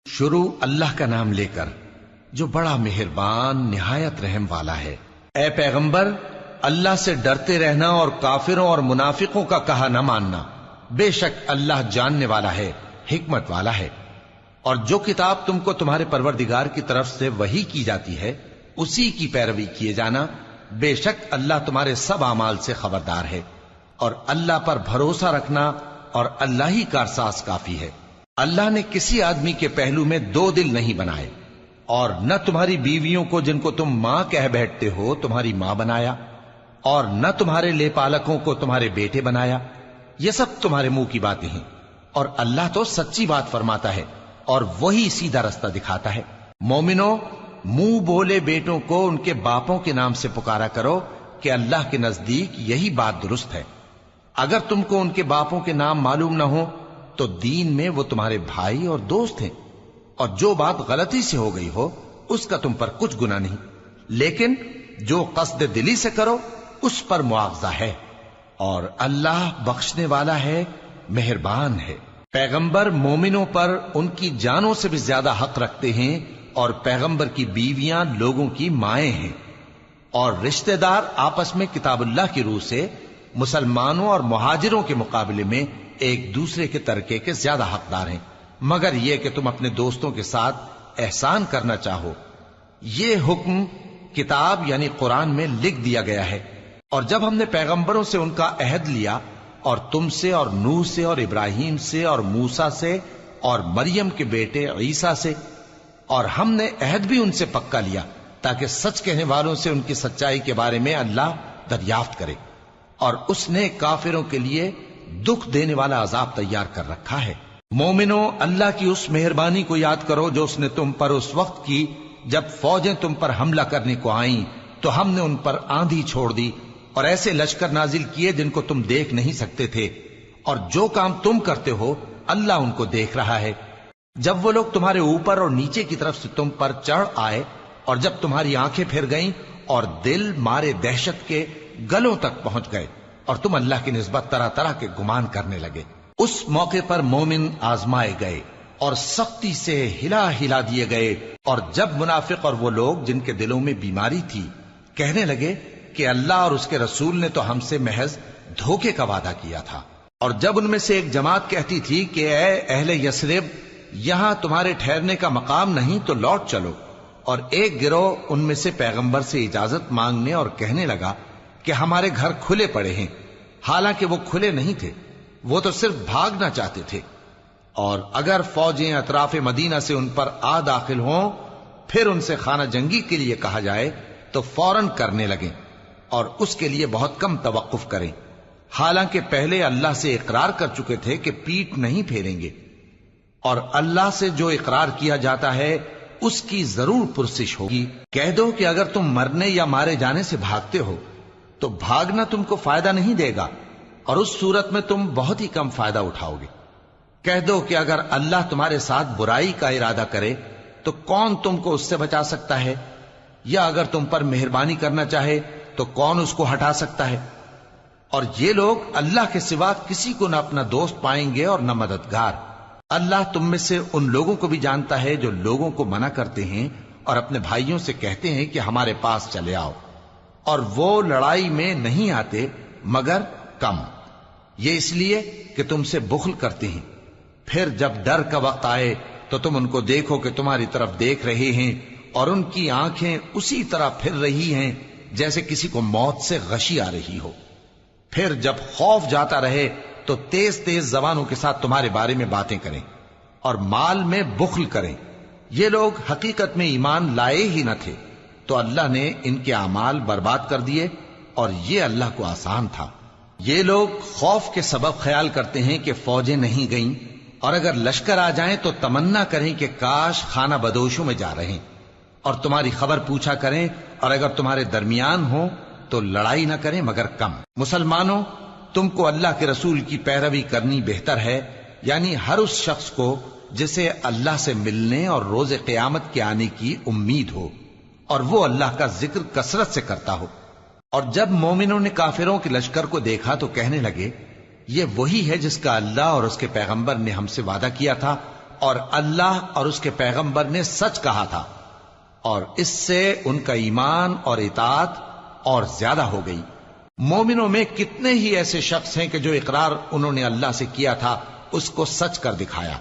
شروع اللہ کا نام لے کر جو بڑا مہربان نہایت رحم والا ہے۔ اے پیغمبر، اللہ سے ڈرتے رہنا اور کافروں اور منافقوں کا کہا نہ ماننا۔ بے شک اللہ جاننے والا ہے، حکمت والا ہے۔ اور جو کتاب تم کو تمہارے پروردگار کی طرف سے وحی کی جاتی ہے اسی کی پیروی کیے جانا۔ بے شک اللہ تمہارے سب اعمال سے خبردار ہے۔ اور اللہ پر بھروسہ رکھنا اور اللہ ہی کارساز کافی ہے۔ اللہ نے کسی آدمی کے پہلو میں دو دل نہیں بنائے، اور نہ تمہاری بیویوں کو جن کو تم ماں کہہ بیٹھتے ہو تمہاری ماں بنایا، اور نہ تمہارے لے پالکوں کو تمہارے بیٹے بنایا۔ یہ سب تمہارے منہ کی باتیں ہیں، اور اللہ تو سچی بات فرماتا ہے اور وہی سیدھا رستہ دکھاتا ہے۔ مومنو، منہ بولے بیٹوں کو ان کے باپوں کے نام سے پکارا کرو کہ اللہ کے نزدیک یہی بات درست ہے۔ اگر تم کو ان کے باپوں کے نام معلوم نہ ہو تو دین میں وہ تمہارے بھائی اور دوست ہیں، اور جو بات غلطی سے ہو گئی ہو اس کا تم پر کچھ گناہ نہیں، لیکن جو قصد دلی سے کرو اس پر مواخذہ ہے، اور اللہ بخشنے والا ہے، مہربان ہے۔ پیغمبر مومنوں پر ان کی جانوں سے بھی زیادہ حق رکھتے ہیں، اور پیغمبر کی بیویاں لوگوں کی مائیں ہیں، اور رشتہ دار آپس میں کتاب اللہ کی روح سے مسلمانوں اور مہاجروں کے مقابلے میں ایک دوسرے کے ترکے کے زیادہ حقدار ہیں، مگر یہ کہ تم اپنے دوستوں کے ساتھ احسان کرنا چاہو۔ یہ حکم کتاب یعنی قرآن میں لکھ دیا گیا ہے۔ اور جب ہم نے پیغمبروں سے ان کا عہد لیا، اور تم سے اور نوح سے اور ابراہیم سے اور موسیٰ سے اور مریم کے بیٹے عیسیٰ سے، اور ہم نے عہد بھی ان سے پکا لیا تاکہ سچ کہنے والوں سے ان کی سچائی کے بارے میں اللہ دریافت کرے، اور اس نے کافروں کے لیے دکھ دینے والا عذاب تیار کر رکھا ہے۔ مومنو، اللہ کی اس مہربانی کو یاد کرو جو اس نے تم پر اس وقت کی جب فوجیں تم پر حملہ کرنے کو آئیں تو ہم نے ان پر آندھی چھوڑ دی اور ایسے لشکر نازل کیے جن کو تم دیکھ نہیں سکتے تھے، اور جو کام تم کرتے ہو اللہ ان کو دیکھ رہا ہے۔ جب وہ لوگ تمہارے اوپر اور نیچے کی طرف سے تم پر چڑھ آئے، اور جب تمہاری آنکھیں پھر گئیں اور دل مارے دہشت کے گلوں تک پہنچ گئے، اور تم اللہ کی نسبت طرح طرح کے گمان کرنے لگے، اس موقع پر مومن آزمائے گئے اور سختی سے ہلا ہلا دیے گئے۔ اور جب منافق اور وہ لوگ جن کے دلوں میں بیماری تھی کہنے لگے کہ اللہ اور اس کے رسول نے تو ہم سے محض دھوکے کا وعدہ کیا تھا، اور جب ان میں سے ایک جماعت کہتی تھی کہ اے اہل یثرب، یہاں تمہارے ٹھہرنے کا مقام نہیں تو لوٹ چلو، اور ایک گروہ ان میں سے پیغمبر سے اجازت مانگنے اور کہنے لگا کہ ہمارے گھر کھلے پڑے ہیں، حالانکہ وہ کھلے نہیں تھے، وہ تو صرف بھاگنا چاہتے تھے۔ اور اگر فوجیں اطراف مدینہ سے ان پر آ داخل ہوں پھر ان سے خانہ جنگی کے لیے کہا جائے تو فوراً کرنے لگیں، اور اس کے لیے بہت کم توقف کریں، حالانکہ پہلے اللہ سے اقرار کر چکے تھے کہ پیٹ نہیں پھیریں گے، اور اللہ سے جو اقرار کیا جاتا ہے اس کی ضرور پرسش ہوگی۔ کہہ دو کہ اگر تم مرنے یا مارے جانے سے بھاگتے ہو تو بھاگنا تم کو فائدہ نہیں دے گا، اور اس صورت میں تم بہت ہی کم فائدہ اٹھاؤ گے۔ کہہ دو کہ اگر اللہ تمہارے ساتھ برائی کا ارادہ کرے تو کون تم کو اس سے بچا سکتا ہے، یا اگر تم پر مہربانی کرنا چاہے تو کون اس کو ہٹا سکتا ہے۔ اور یہ لوگ اللہ کے سوا کسی کو نہ اپنا دوست پائیں گے اور نہ مددگار۔ اللہ تم میں سے ان لوگوں کو بھی جانتا ہے جو لوگوں کو منع کرتے ہیں اور اپنے بھائیوں سے کہتے ہیں کہ ہمارے پاس چلے آؤ، اور وہ لڑائی میں نہیں آتے مگر کم، یہ اس لیے کہ تم سے بخل کرتے ہیں۔ پھر جب ڈر کا وقت آئے تو تم ان کو دیکھو کہ تمہاری طرف دیکھ رہے ہیں، اور ان کی آنکھیں اسی طرح پھر رہی ہیں جیسے کسی کو موت سے غشی آ رہی ہو۔ پھر جب خوف جاتا رہے تو تیز تیز زبانوں کے ساتھ تمہارے بارے میں باتیں کریں اور مال میں بخل کریں۔ یہ لوگ حقیقت میں ایمان لائے ہی نہ تھے، تو اللہ نے ان کے اعمال برباد کر دیے، اور یہ اللہ کو آسان تھا۔ یہ لوگ خوف کے سبب خیال کرتے ہیں کہ فوجیں نہیں گئیں، اور اگر لشکر آ جائیں تو تمنا کریں کہ کاش خانہ بدوشوں میں جا رہے ہیں، اور تمہاری خبر پوچھا کریں، اور اگر تمہارے درمیان ہو تو لڑائی نہ کریں مگر کم۔ مسلمانوں، تم کو اللہ کے رسول کی پیروی کرنی بہتر ہے، یعنی ہر اس شخص کو جسے اللہ سے ملنے اور روز قیامت کے آنے کی امید ہو، اور وہ اللہ کا ذکر کثرت سے کرتا ہو۔ اور جب مومنوں نے کافروں کے لشکر کو دیکھا تو کہنے لگے یہ وہی ہے جس کا اللہ اور اس کے پیغمبر نے ہم سے وعدہ کیا تھا، اور اللہ اور اس کے پیغمبر نے سچ کہا تھا، اور اس سے ان کا ایمان اور اطاعت اور زیادہ ہو گئی۔ مومنوں میں کتنے ہی ایسے شخص ہیں کہ جو اقرار انہوں نے اللہ سے کیا تھا اس کو سچ کر دکھایا۔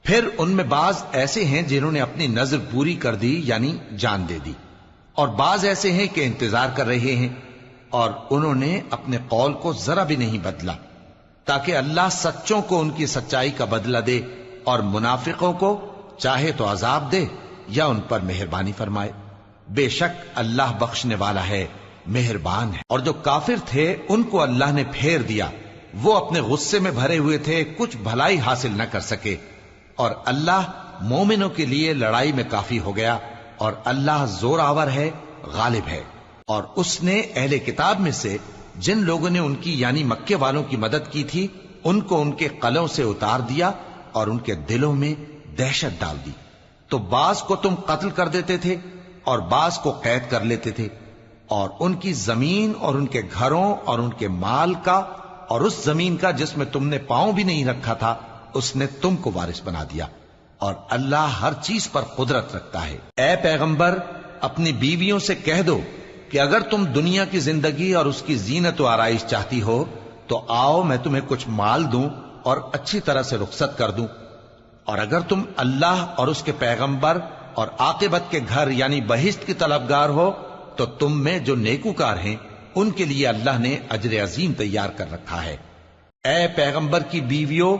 پھر ان میں بعض ایسے ہیں جنہوں نے اپنی نظر پوری کر دی، یعنی جان دے دی، اور بعض ایسے ہیں کہ انتظار کر رہے ہیں، اور انہوں نے اپنے قول کو ذرا بھی نہیں بدلا، تاکہ اللہ سچوں کو ان کی سچائی کا بدلہ دے اور منافقوں کو چاہے تو عذاب دے یا ان پر مہربانی فرمائے۔ بے شک اللہ بخشنے والا ہے، مہربان ہے۔ اور جو کافر تھے ان کو اللہ نے پھیر دیا، وہ اپنے غصے میں بھرے ہوئے تھے، کچھ بھلائی حاصل نہ کر سکے، اور اللہ مومنوں کے لیے لڑائی میں کافی ہو گیا، اور اللہ زور آور ہے، غالب ہے۔ اور اس نے اہل کتاب میں سے جن لوگوں نے ان کی یعنی مکے والوں کی مدد کی تھی ان کو ان کے قلعوں سے اتار دیا اور ان کے دلوں میں دہشت ڈال دی، تو بعض کو تم قتل کر دیتے تھے اور بعض کو قید کر لیتے تھے، اور ان کی زمین اور ان کے گھروں اور ان کے مال کا اور اس زمین کا جس میں تم نے پاؤں بھی نہیں رکھا تھا اس نے تم کو وارث بنا دیا، اور اللہ ہر چیز پر قدرت رکھتا ہے۔ اے پیغمبر اپنی بیویوں سے کہہ دو کہ اگر تم دنیا کی زندگی اور اس کی زینت و آرائش چاہتی ہو تو آؤ میں تمہیں کچھ مال دوں اور اچھی طرح سے رخصت کر دوں، اور اگر تم اللہ اور اس کے پیغمبر اور عاقبت کے گھر یعنی بہشت کی طلبگار ہو تو تم میں جو نیکوکار ہیں ان کے لیے اللہ نے اجر عظیم تیار کر رکھا ہے۔ اے پیغمبر کی بیویوں،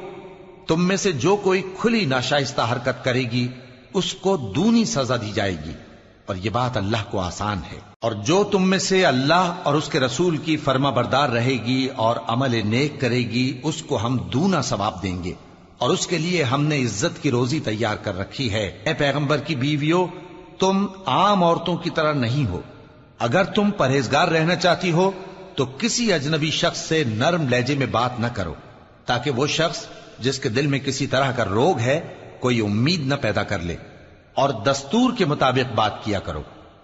تم میں سے جو کوئی کھلی ناشائستہ حرکت کرے گی اس کو دونی سزا دی جائے گی، اور یہ بات اللہ کو آسان ہے۔ اور جو تم میں سے اللہ اور اس کے رسول کی فرما بردار رہے گی اور عمل نیک کرے گی اس کو ہم دونا ثواب دیں گے، اور اس کے لیے ہم نے عزت کی روزی تیار کر رکھی ہے۔ اے پیغمبر کی بیویوں، تم عام عورتوں کی طرح نہیں ہو، اگر تم پرہیزگار رہنا چاہتی ہو تو کسی اجنبی شخص سے نرم لہجے میں بات نہ کرو، تاکہ وہ شخص جس کے دل میں کسی طرح کا روگ ہے کوئی امید نہ پیدا کر لے، اور دستور کے مطابق بات کیا کرو،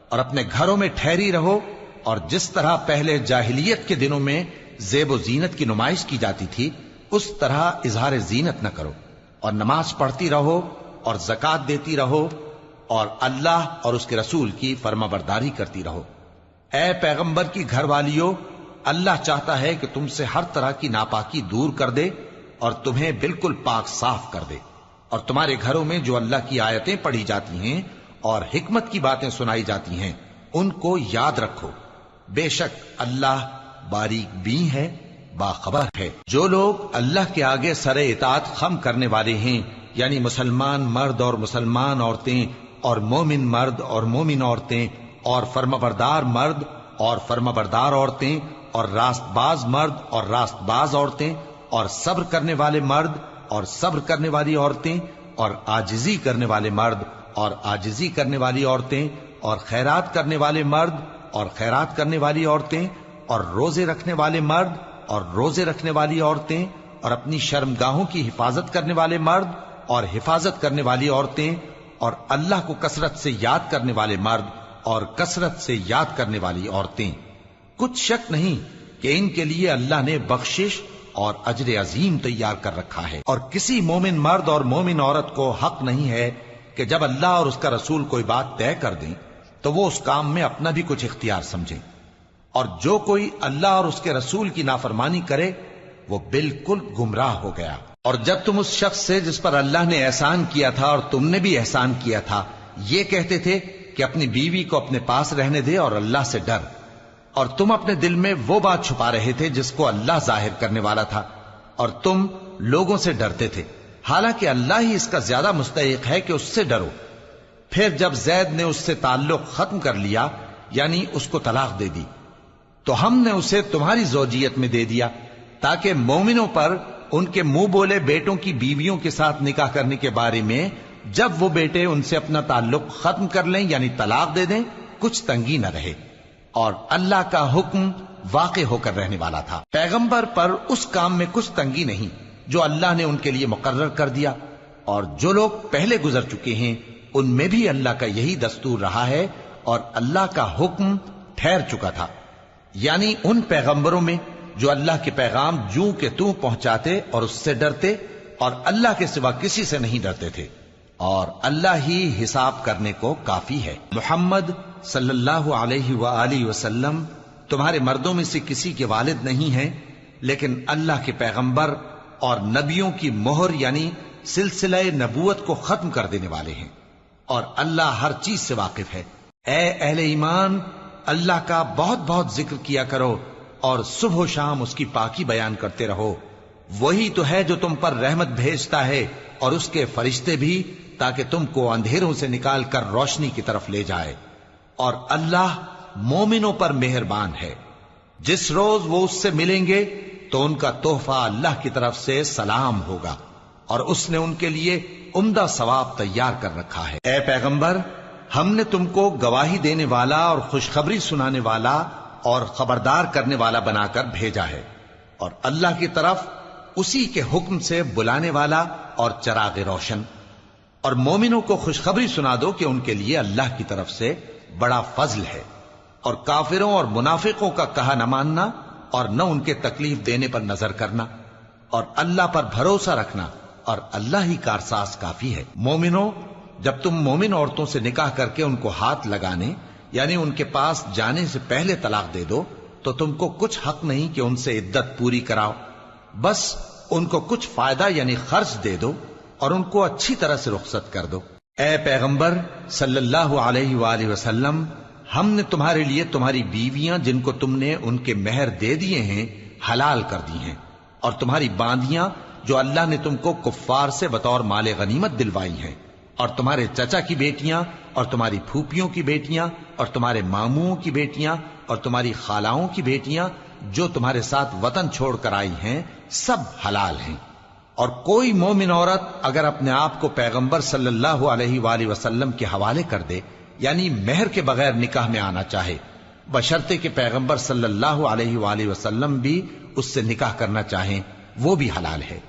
اور اپنے گھروں میں ٹھہری رہو، اور جس طرح پہلے جاہلیت کے دنوں میں زیب و زینت کی نمائش کی جاتی تھی اس طرح اظہار زینت نہ کرو، اور نماز پڑھتی رہو اور زکوٰۃ دیتی رہو، اور اللہ اور اس کے رسول کی فرما برداری کرتی رہو۔ اے پیغمبر کی گھر والیوں، اللہ چاہتا ہے کہ تم سے ہر طرح کی ناپاکی دور کر دے اور تمہیں بالکل پاک صاف کر دے، اور تمہارے گھروں میں جو اللہ کی آیتیں پڑھی جاتی ہیں اور حکمت کی باتیں سنائی جاتی ہیں ان کو یاد رکھو، بے شک اللہ باریک بین ہے، باخبر ہے۔ جو لوگ اللہ کے آگے سر اطاعت خم کرنے والے ہیں، یعنی مسلمان مرد اور مسلمان عورتیں اور مومن مرد اور مومن عورتیں اور فرمانبردار مرد اور فرمانبردار عورتیں اور راست باز مرد اور راست باز عورتیں اور صبر کرنے والے مرد اور صبر کرنے والی عورتیں اور عاجزی کرنے والے مرد اور عاجزی کرنے والی عورتیں اور خیرات کرنے والے مرد اور خیرات کرنے والی عورتیں اور روزے رکھنے والے مرد اور روزے رکھنے والی عورتیں اور اپنی شرمگاہوں کی حفاظت کرنے والے مرد اور حفاظت کرنے والی عورتیں اور اللہ کو کثرت سے یاد کرنے والے مرد اور کثرت سے یاد کرنے والی عورتیں۔ کچھ شک نہیں کہ ان کے لیے اللہ نے بخشش اور اجر عظیم تیار کر رکھا ہے۔ اور کسی مومن مرد اور مومن عورت کو حق نہیں ہے کہ جب اللہ اور اس کا رسول کوئی بات طے کر دیں تو وہ اس کام میں اپنا بھی کچھ اختیار سمجھیں، اور جو کوئی اللہ اور اس کے رسول کی نافرمانی کرے وہ بالکل گمراہ ہو گیا۔ اور جب تم اس شخص سے جس پر اللہ نے احسان کیا تھا اور تم نے بھی احسان کیا تھا یہ کہتے تھے کہ اپنی بیوی کو اپنے پاس رہنے دے اور اللہ سے ڈر، اور تم اپنے دل میں وہ بات چھپا رہے تھے جس کو اللہ ظاہر کرنے والا تھا، اور تم لوگوں سے ڈرتے تھے، حالانکہ اللہ ہی اس کا زیادہ مستحق ہے کہ اس سے ڈرو۔ پھر جب زید نے اس سے تعلق ختم کر لیا یعنی اس کو طلاق دے دی تو ہم نے اسے تمہاری زوجیت میں دے دیا تاکہ مومنوں پر ان کے منہ بولے بیٹوں کی بیویوں کے ساتھ نکاح کرنے کے بارے میں جب وہ بیٹے ان سے اپنا تعلق ختم کر لیں یعنی طلاق دے دیں کچھ تنگی نہ رہے، اور اللہ کا حکم واقع ہو کر رہنے والا تھا۔ پیغمبر پر اس کام میں کچھ تنگی نہیں جو اللہ نے ان کے لیے مقرر کر دیا، اور جو لوگ پہلے گزر چکے ہیں ان میں بھی اللہ کا یہی دستور رہا ہے، اور اللہ کا حکم ٹھہر چکا تھا، یعنی ان پیغمبروں میں جو اللہ کے پیغام جوں کہ توں پہنچاتے اور اس سے ڈرتے اور اللہ کے سوا کسی سے نہیں ڈرتے تھے، اور اللہ ہی حساب کرنے کو کافی ہے۔ محمد صلی اللہ علیہ وآلہ وسلم تمہارے مردوں میں سے کسی کے والد نہیں ہیں، لیکن اللہ کے پیغمبر اور نبیوں کی مہر یعنی سلسلہ نبوت کو ختم کر دینے والے ہیں، اور اللہ ہر چیز سے واقف ہے۔ اے اہل ایمان، اللہ کا بہت بہت ذکر کیا کرو اور صبح و شام اس کی پاکی بیان کرتے رہو۔ وہی تو ہے جو تم پر رحمت بھیجتا ہے اور اس کے فرشتے بھی، تاکہ تم کو اندھیروں سے نکال کر روشنی کی طرف لے جائے، اور اللہ مومنوں پر مہربان ہے۔ جس روز وہ اس سے ملیں گے تو ان کا تحفہ اللہ کی طرف سے سلام ہوگا، اور اس نے ان کے لیے عمدہ ثواب تیار کر رکھا ہے۔ اے پیغمبر، ہم نے تم کو گواہی دینے والا اور خوشخبری سنانے والا اور خبردار کرنے والا بنا کر بھیجا ہے، اور اللہ کی طرف اسی کے حکم سے بلانے والا اور چراغ روشن۔ اور مومنوں کو خوشخبری سنا دو کہ ان کے لیے اللہ کی طرف سے بڑا فضل ہے، اور کافروں اور منافقوں کا کہا نہ ماننا اور نہ ان کے تکلیف دینے پر نظر کرنا، اور اللہ پر بھروسہ رکھنا، اور اللہ ہی کارساز کافی ہے۔ مومنوں، جب تم مومن عورتوں سے نکاح کر کے ان کو ہاتھ لگانے یعنی ان کے پاس جانے سے پہلے طلاق دے دو تو تم کو کچھ حق نہیں کہ ان سے عدت پوری کراؤ، بس ان کو کچھ فائدہ یعنی خرچ دے دو اور ان کو اچھی طرح سے رخصت کر دو۔ اے پیغمبر صلی اللہ علیہ وآلہ وسلم، ہم نے تمہارے لیے تمہاری بیویاں جن کو تم نے ان کے مہر دے دیے ہیں حلال کر دی ہیں، اور تمہاری باندیاں جو اللہ نے تم کو کفار سے بطور مال غنیمت دلوائی ہیں، اور تمہارے چچا کی بیٹیاں اور تمہاری پھوپھیوں کی بیٹیاں اور تمہارے ماموں کی بیٹیاں اور تمہاری خالاؤں کی بیٹیاں جو تمہارے ساتھ وطن چھوڑ کر آئی ہیں، سب حلال ہیں۔ اور کوئی مومن عورت اگر اپنے آپ کو پیغمبر صلی اللہ علیہ وآلہ وسلم کے حوالے کر دے یعنی مہر کے بغیر نکاح میں آنا چاہے، بشرطے کہ پیغمبر صلی اللہ علیہ وآلہ وسلم بھی اس سے نکاح کرنا چاہیں، وہ بھی حلال ہے۔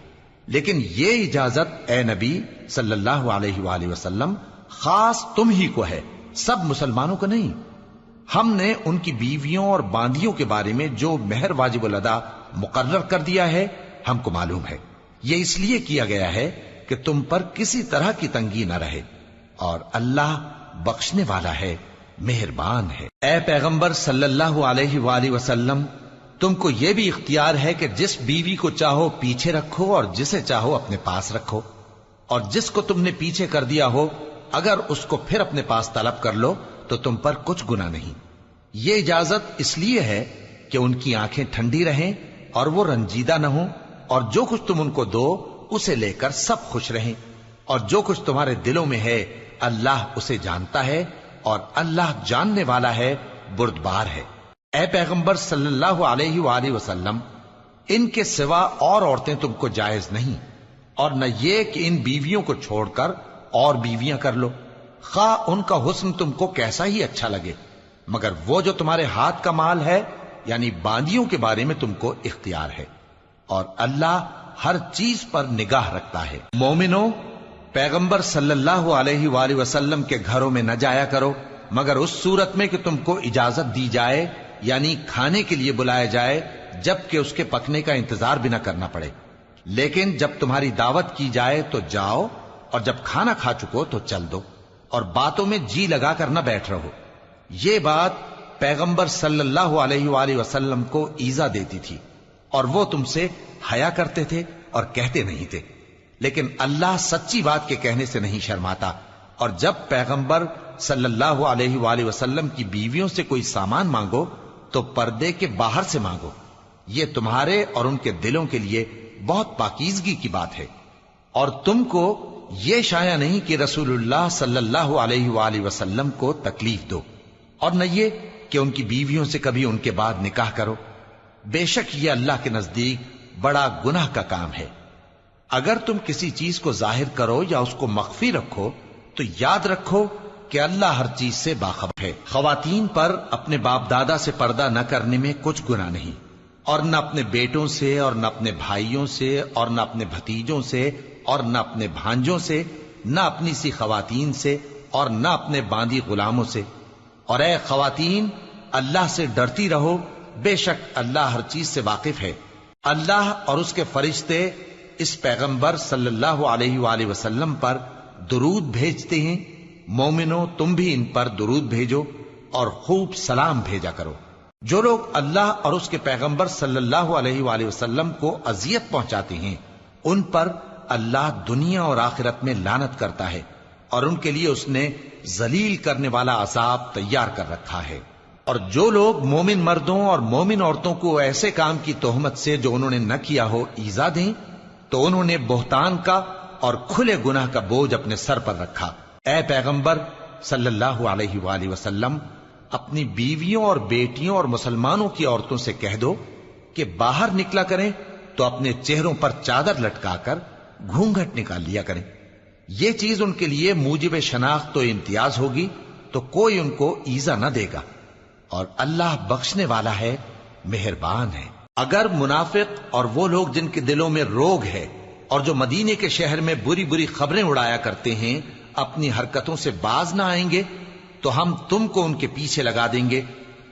لیکن یہ اجازت اے نبی صلی اللہ علیہ وآلہ وسلم خاص تم ہی کو ہے، سب مسلمانوں کو نہیں۔ ہم نے ان کی بیویوں اور باندیوں کے بارے میں جو مہر واجب الادا مقرر کر دیا ہے ہم کو معلوم ہے، یہ اس لیے کیا گیا ہے کہ تم پر کسی طرح کی تنگی نہ رہے، اور اللہ بخشنے والا ہے، مہربان ہے۔ اے پیغمبر صلی اللہ علیہ وآلہ وسلم، تم کو یہ بھی اختیار ہے کہ جس بیوی کو چاہو پیچھے رکھو اور جسے چاہو اپنے پاس رکھو، اور جس کو تم نے پیچھے کر دیا ہو اگر اس کو پھر اپنے پاس طلب کر لو تو تم پر کچھ گناہ نہیں۔ یہ اجازت اس لیے ہے کہ ان کی آنکھیں ٹھنڈی رہیں اور وہ رنجیدہ نہ ہوں، اور جو کچھ تم ان کو دو اسے لے کر سب خوش رہیں، اور جو کچھ تمہارے دلوں میں ہے اللہ اسے جانتا ہے، اور اللہ جاننے والا ہے، بردبار ہے۔ اے پیغمبر صلی اللہ علیہ وآلہ وسلم، ان کے سوا اور عورتیں تم کو جائز نہیں، اور نہ یہ کہ ان بیویوں کو چھوڑ کر اور بیویاں کر لو، خواہ ان کا حسن تم کو کیسا ہی اچھا لگے، مگر وہ جو تمہارے ہاتھ کا مال ہے یعنی باندیوں کے بارے میں تم کو اختیار ہے، اور اللہ ہر چیز پر نگاہ رکھتا ہے۔ مومنوں، پیغمبر صلی اللہ علیہ وآلہ وسلم کے گھروں میں نہ جایا کرو مگر اس صورت میں کہ تم کو اجازت دی جائے یعنی کھانے کے لیے بلایا جائے جبکہ اس کے پکنے کا انتظار بھی نہ کرنا پڑے، لیکن جب تمہاری دعوت کی جائے تو جاؤ، اور جب کھانا کھا چکو تو چل دو، اور باتوں میں جی لگا کر نہ بیٹھ رہو۔ یہ بات پیغمبر صلی اللہ علیہ وآلہ وسلم کو ایذا دیتی تھی، اور وہ تم سے حیا کرتے تھے اور کہتے نہیں تھے، لیکن اللہ سچی بات کے کہنے سے نہیں شرماتا، اور جب پیغمبر صلی اللہ علیہ وآلہ وسلم کی بیویوں سے کوئی سامان مانگو تو پردے کے باہر سے مانگو، یہ تمہارے اور ان کے دلوں کے لیے بہت پاکیزگی کی بات ہے۔ اور تم کو یہ شایع نہیں کہ رسول اللہ صلی اللہ علیہ وآلہ وسلم کو تکلیف دو، اور نہ یہ کہ ان کی بیویوں سے کبھی ان کے بعد نکاح کرو، بے شک یہ اللہ کے نزدیک بڑا گناہ کا کام ہے۔ اگر تم کسی چیز کو ظاہر کرو یا اس کو مخفی رکھو تو یاد رکھو کہ اللہ ہر چیز سے باخبر ہے۔ خواتین پر اپنے باپ دادا سے پردہ نہ کرنے میں کچھ گناہ نہیں، اور نہ اپنے بیٹوں سے اور نہ اپنے بھائیوں سے اور نہ اپنے بھتیجوں سے اور نہ اپنے بھانجوں سے، نہ اپنی سی خواتین سے اور نہ اپنے باندی غلاموں سے۔ اور اے خواتین، اللہ سے ڈرتی رہو، بے شک اللہ ہر چیز سے واقف ہے۔ اللہ اور اس کے فرشتے اس پیغمبر صلی اللہ علیہ وآلہ وسلم پر درود بھیجتے ہیں، مومنو تم بھی ان پر درود بھیجو اور خوب سلام بھیجا کرو۔ جو لوگ اللہ اور اس کے پیغمبر صلی اللہ علیہ وآلہ وسلم کو اذیت پہنچاتے ہیں ان پر اللہ دنیا اور آخرت میں لعنت کرتا ہے، اور ان کے لیے اس نے ذلیل کرنے والا عذاب تیار کر رکھا ہے۔ اور جو لوگ مومن مردوں اور مومن عورتوں کو ایسے کام کی تہمت سے جو انہوں نے نہ کیا ہو ایذا دیں تو انہوں نے بہتان کا اور کھلے گناہ کا بوجھ اپنے سر پر رکھا۔ اے پیغمبر صلی اللہ علیہ وآلہ وسلم، اپنی بیویوں اور بیٹیوں اور مسلمانوں کی عورتوں سے کہہ دو کہ باہر نکلا کریں تو اپنے چہروں پر چادر لٹکا کر گھونگھٹ نکال لیا کریں۔ یہ چیز ان کے لیے موجب شناخت و امتیاز ہوگی تو کوئی ان کو ایذا نہ دے گا، اور اللہ بخشنے والا ہے، مہربان ہے۔ اگر منافق اور وہ لوگ جن کے دلوں میں روگ ہے اور جو مدینے کے شہر میں بری بری خبریں اڑایا کرتے ہیں اپنی حرکتوں سے باز نہ آئیں گے تو ہم تم کو ان کے پیچھے لگا دیں گے،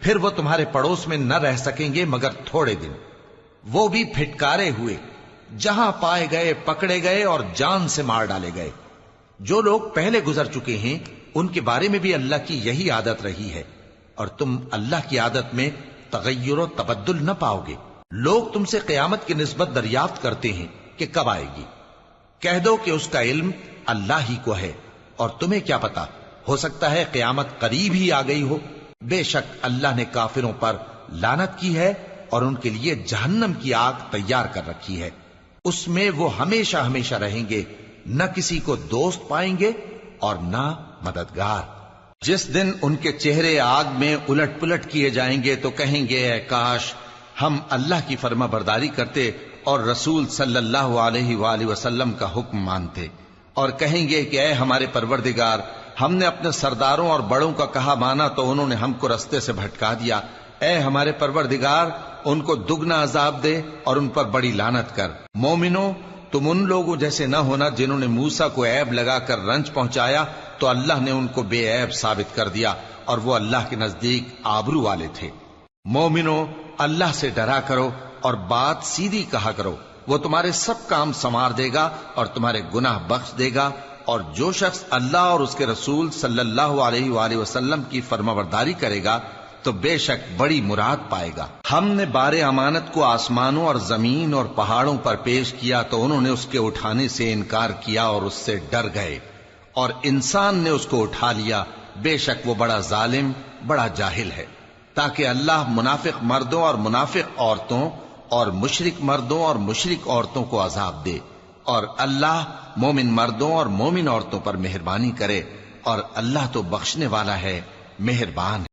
پھر وہ تمہارے پڑوس میں نہ رہ سکیں گے مگر تھوڑے دن، وہ بھی پھٹکارے ہوئے، جہاں پائے گئے پکڑے گئے اور جان سے مار ڈالے گئے۔ جو لوگ پہلے گزر چکے ہیں ان کے بارے میں بھی اللہ کی یہی عادت رہی ہے، اور تم اللہ کی عادت میں تغیر و تبدل نہ پاؤ گے۔ لوگ تم سے قیامت کی نسبت دریافت کرتے ہیں کہ کب آئے گی، کہہ دو کہ اس کا علم اللہ ہی کو ہے، اور تمہیں کیا پتا، ہو سکتا ہے قیامت قریب ہی آ گئی ہو۔ بے شک اللہ نے کافروں پر لعنت کی ہے اور ان کے لیے جہنم کی آگ تیار کر رکھی ہے، اس میں وہ ہمیشہ ہمیشہ رہیں گے، نہ کسی کو دوست پائیں گے اور نہ مددگار۔ جس دن ان کے چہرے آگ میں الٹ پلٹ کیے جائیں گے تو کہیں گے اے کاش ہم اللہ کی فرما برداری کرتے اور رسول صلی اللہ علیہ وآلہ وسلم کا حکم مانتے، اور کہیں گے کہ اے ہمارے پروردگار، ہم نے اپنے سرداروں اور بڑوں کا کہا مانا تو انہوں نے ہم کو رستے سے بھٹکا دیا۔ اے ہمارے پروردگار، ان کو دگنا عذاب دے اور ان پر بڑی لعنت کر۔ مومنو تم ان لوگوں جیسے نہ ہونا جنہوں نے موسیٰ کو عیب لگا کر رنج پہنچایا تو اللہ نے ان کو بے عیب ثابت کر دیا، اور وہ اللہ کے نزدیک آبرو والے تھے۔ مومنو اللہ سے ڈرا کرو اور بات سیدھی کہا کرو، وہ تمہارے سب کام سنوار دے گا اور تمہارے گناہ بخش دے گا، اور جو شخص اللہ اور اس کے رسول صلی اللہ علیہ وآلہ وسلم کی فرمانبرداری کرے گا تو بے شک بڑی مراد پائے گا۔ ہم نے بار امانت کو آسمانوں اور زمین اور پہاڑوں پر پیش کیا تو انہوں نے اس کے اٹھانے سے انکار کیا اور اس سے ڈر گئے، اور انسان نے اس کو اٹھا لیا، بے شک وہ بڑا ظالم، بڑا جاہل ہے۔ تاکہ اللہ منافق مردوں اور منافق عورتوں اور مشرک مردوں اور مشرک عورتوں کو عذاب دے، اور اللہ مومن مردوں اور مومن عورتوں پر مہربانی کرے، اور اللہ تو بخشنے والا ہے، مہربان ہے۔